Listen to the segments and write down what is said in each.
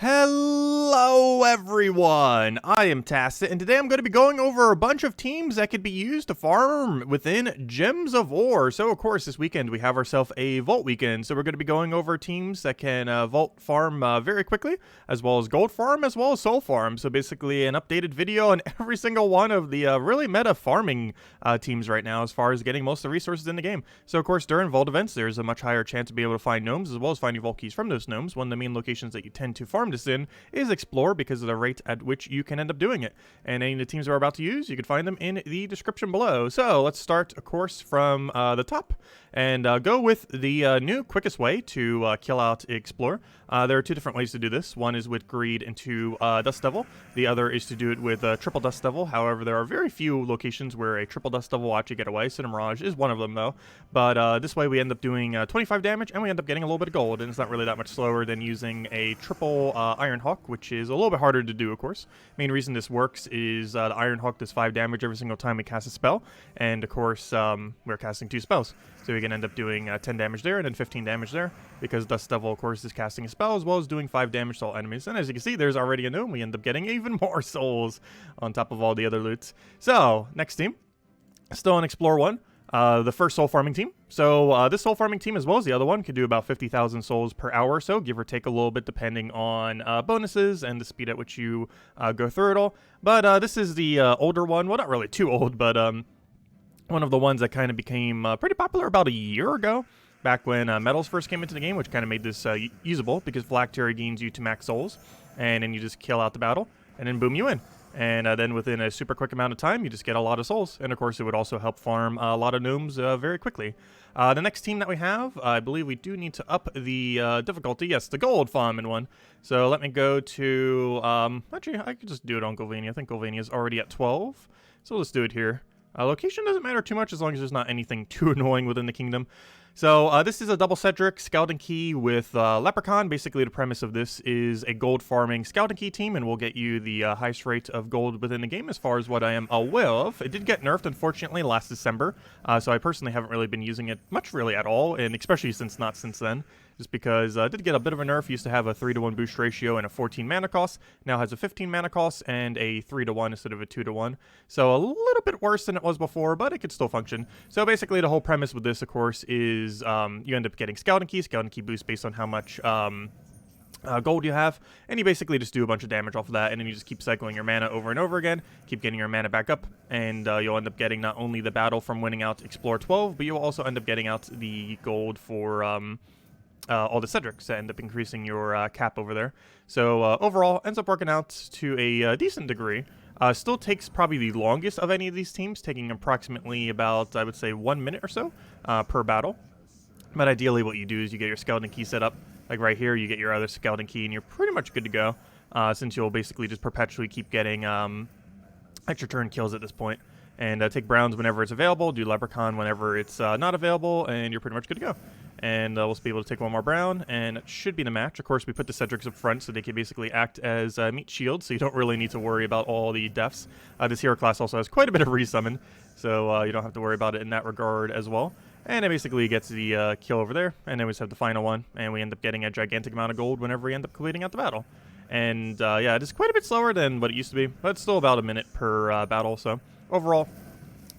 Hello everyone, I am Tacit, and today I'm going to be going over a bunch of teams that could be used to farm within Gems of Ore. So of course this weekend we have ourselves a Vault weekend, so we're going to be going over teams that can Vault farm very quickly, as well as Gold farm, as well as Soul farm. So basically an updated video on every single one of the really meta farming teams right now as far as getting most of the resources in the game. So of course during Vault events there's a much higher chance to be able to find gnomes, as well as finding Vault keys from those gnomes. One of the main locations that you tend to farm this in is Explore, because of the rate at which you can end up doing it. And any of the teams we're about to use, you can find them in the description below. So let's start, of course, from the top and go with the new quickest way to kill out Explore. There are two different ways to do this. One is with Greed into Dust Devil. The other is to do it with Triple Dust Devil. However, there are very few locations where a Triple Dust Devil will actually get away. Cinema Mirage is one of them, though. But this way we end up doing 25 damage, and we end up getting a little bit of gold. And it's not really that much slower than using a triple Iron Hawk, which is a little bit harder to do, of course. Main reason this works is the Iron Hawk does 5 damage every single time we cast a spell. And, of course, we're casting 2 spells. So we can end up doing 10 damage there and then 15 damage there, because Dust Devil, of course, is casting a spell as well as doing 5 damage to all enemies. And as you can see, there's already a gnome. We end up getting even more souls on top of all the other loots. So, next team. Still on Explore 1. The first soul farming team. So this soul farming team, as well as the other one, could do about 50,000 souls per hour or so, give or take a little bit depending on bonuses and the speed at which you go through it all. But this is the older one. Well, not really too old, but one of the ones that kind of became pretty popular about a year ago, back when metals first came into the game, which kind of made this usable, because Phylactery gains you to max souls, and then you just kill out the battle, and then boom, you win. And then within a super quick amount of time, you just get a lot of souls. And of course, it would also help farm a lot of gnomes very quickly. The next team that we have, I believe we do need to up the difficulty. Yes, the gold farming one. So let me go to... actually, I could just do it on Golvania. I think Golvania is already at 12. So let's do it here. Location doesn't matter too much as long as there's not anything too annoying within the kingdom. So this is a double Cedric Scouting Key with Leprechaun. Basically, the premise of this is a gold farming Scouting Key team, and we'll get you the highest rate of gold within the game as far as what I am aware of. It did get nerfed, unfortunately, last December, so I personally haven't really been using it much really at all, and especially since then. Just because it did get a bit of a nerf. Used to have a 3-to-1 boost ratio and a 14 mana cost. Now has a 15 mana cost and a 3-to-1 instead of a 2-to-1. So a little bit worse than it was before, but it could still function. So basically the whole premise with this, of course, is you end up getting Scouting Key boost based on how much gold you have, and you basically just do a bunch of damage off of that, and then you just keep cycling your mana over and over again, keep getting your mana back up, and you'll end up getting not only the battle from winning out Explore 12, but you'll also end up getting out the gold for... all the Cedrics that end up increasing your cap over there. So overall, ends up working out to a decent degree. Still takes probably the longest of any of these teams, taking approximately about, I would say, 1 minute or so per battle. But ideally what you do is you get your Scouting Key set up. Like right here, you get your other Scouting Key, and you're pretty much good to go, since you'll basically just perpetually keep getting extra turn kills at this point. And take Browns whenever it's available, do Leprechaun whenever it's not available, and you're pretty much good to go. And we'll be able to take one more Brown, and it should be the match. Of course, we put the Cedrics up front so they can basically act as meat shields, so you don't really need to worry about all the deaths. This hero class also has quite a bit of resummon, so you don't have to worry about it in that regard as well. And it basically gets the kill over there, and then we just have the final one, and we end up getting a gigantic amount of gold whenever we end up completing out the battle. And yeah, it is quite a bit slower than what it used to be, but it's still about a minute per battle, so overall,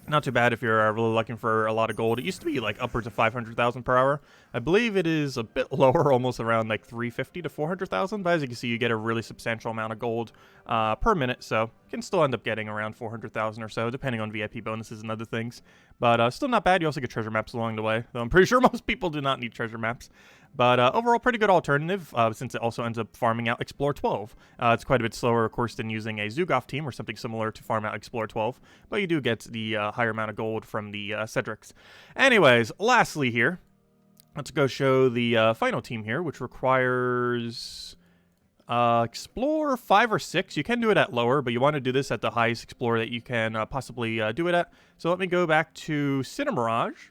not too bad if you're really looking for a lot of gold. It used to be like upwards of 500,000 per hour. I believe it is a bit lower, almost around like 350 to 400,000. But as you can see, you get a really substantial amount of gold per minute. So you can still end up getting around 400,000 or so, depending on VIP bonuses and other things. But still not bad. You also get treasure maps along the way, though I'm pretty sure most people do not need treasure maps. But overall, pretty good alternative, since it also ends up farming out Explore 12. It's quite a bit slower, of course, than using a Zugoff team or something similar to farm out Explore 12. But you do get the higher amount of gold from the Cedrics. Anyways, lastly here, let's go show the final team here, which requires... Explore 5 or 6. You can do it at lower, but you want to do this at the highest Explore that you can possibly do it at. So let me go back to Cinema Mirage,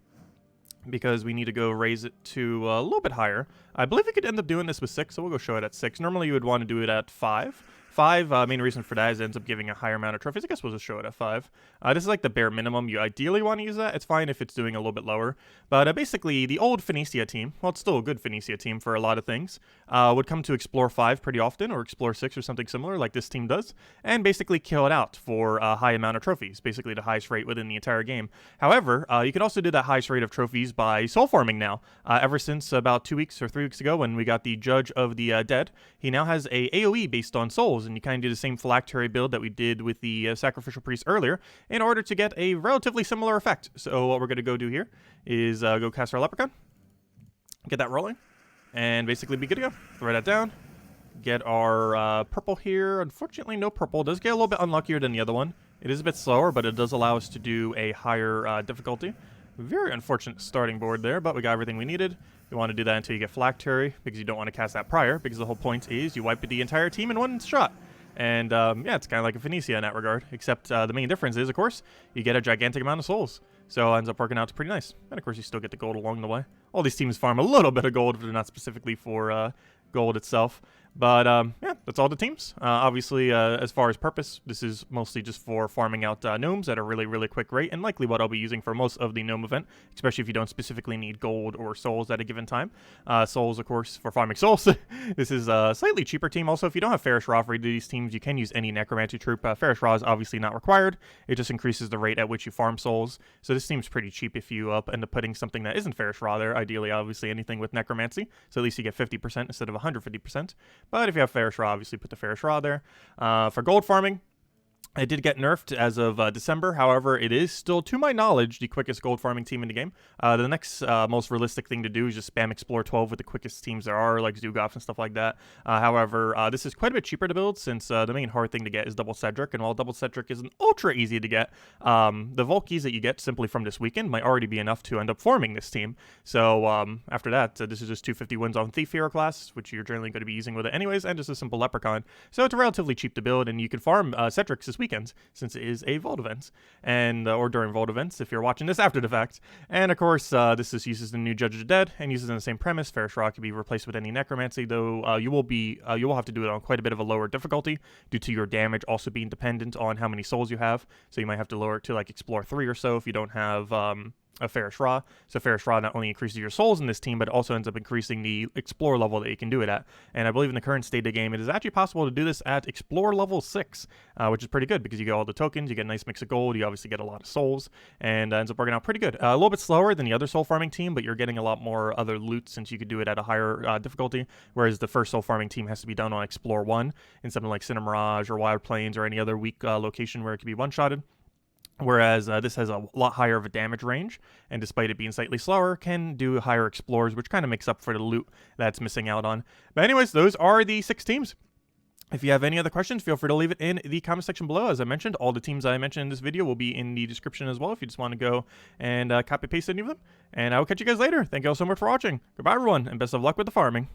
because we need to go raise it to a little bit higher. I believe we could end up doing this with 6, so we'll go show it at 6. Normally you would want to do it at 5. 5, main reason for that is it ends up giving a higher amount of trophies. I guess we'll just show it at 5. This is like the bare minimum. You ideally want to use that. It's fine if it's doing a little bit lower. But basically, the old Phoenicia team, well, it's still a good Phoenicia team for a lot of things, would come to Explore 5 pretty often, or Explore 6 or something similar like this team does, and basically kill it out for a high amount of trophies, basically the highest rate within the entire game. However, you can also do that highest rate of trophies by soul farming now. Ever since about 2 weeks or 3 weeks ago when we got the Judge of the Dead, he now has a AoE based on souls, and you kind of do the same phylactery build that we did with the Sacrificial Priest earlier in order to get a relatively similar effect. So what we're going to go do here is go cast our Leprechaun, get that rolling, and basically be good to go. Throw that down, get our purple here. Unfortunately, no purple. It does get a little bit unluckier than the other one. It is a bit slower, but it does allow us to do a higher difficulty. Very unfortunate starting board there, but we got everything we needed. You want to do that until you get phylactery, because you don't want to cast that prior, because the whole point is you wipe the entire team in one shot. And yeah, it's kind of like a Phoenicia in that regard, except the main difference is, of course, you get a gigantic amount of souls. So it ends up working out pretty nice. And of course, you still get the gold along the way. All these teams farm a little bit of gold, but they're not specifically for gold itself. But yeah, that's all the teams. Obviously, as far as purpose, this is mostly just for farming out gnomes at a really, really quick rate, and likely what I'll be using for most of the gnome event, especially if you don't specifically need gold or souls at a given time. Souls, of course, for farming souls. This is a slightly cheaper team. Also, if you don't have Ferrous Raw for either of these teams, you can use any Necromancy troop. Ferrous Raw is obviously not required. It just increases the rate at which you farm souls. So this seems pretty cheap if you end up putting something that isn't Ferrous Raw there. Ideally, obviously, anything with Necromancy. So at least you get 50% instead of 150%. But if you have Ferrous Raw, obviously put the Ferrous Raw there. For gold farming, it did get nerfed as of December. However, it is still, to my knowledge, the quickest gold farming team in the game. The next most realistic thing to do is just spam Explore 12 with the quickest teams there are, like Zugoff and stuff like that. However, this is quite a bit cheaper to build, since the main hard thing to get is Double Cedric, and while Double Cedric isn't ultra easy to get, the Volkies that you get simply from this weekend might already be enough to end up forming this team. So after that, this is just 250 wins on Thief Hero class, which you're generally going to be using with it anyways, and just a simple Leprechaun. So it's relatively cheap to build, and you can farm Cedrics this weekends, since it is a Vault event, and or during Vault events if you're watching this after the fact. And of course, this just uses the new Judge of the Dead and uses in the same premise. Ferrous Raw can be replaced with any Necromancy, though you will have to do it on quite a bit of a lower difficulty due to your damage also being dependent on how many souls you have. So you might have to lower it to like Explore 3 or so if you don't have a Ferrous Raw. So Ferrous Raw not only increases your souls in this team, but it also ends up increasing the Explore level that you can do it at. And I believe in the current state of the game, it is actually possible to do this at Explore level 6, which is pretty good because you get all the tokens, you get a nice mix of gold, you obviously get a lot of souls, and ends up working out pretty good. A little bit slower than the other soul farming team, but you're getting a lot more other loot since you could do it at a higher difficulty, whereas the first soul farming team has to be done on Explore 1 in something like Cinder Mirage or Wild Plains or any other weak location where it can be one-shotted. Whereas this has a lot higher of a damage range, and despite it being slightly slower, can do higher explores, which kind of makes up for the loot that's missing out on. But anyways, those are the 6 teams. If you have any other questions, feel free to leave it in the comment section below. As I mentioned, all the teams I mentioned in this video will be in the description as well if you just want to go and copy-paste any of them. And I will catch you guys later. Thank you all so much for watching. Goodbye, everyone, and best of luck with the farming.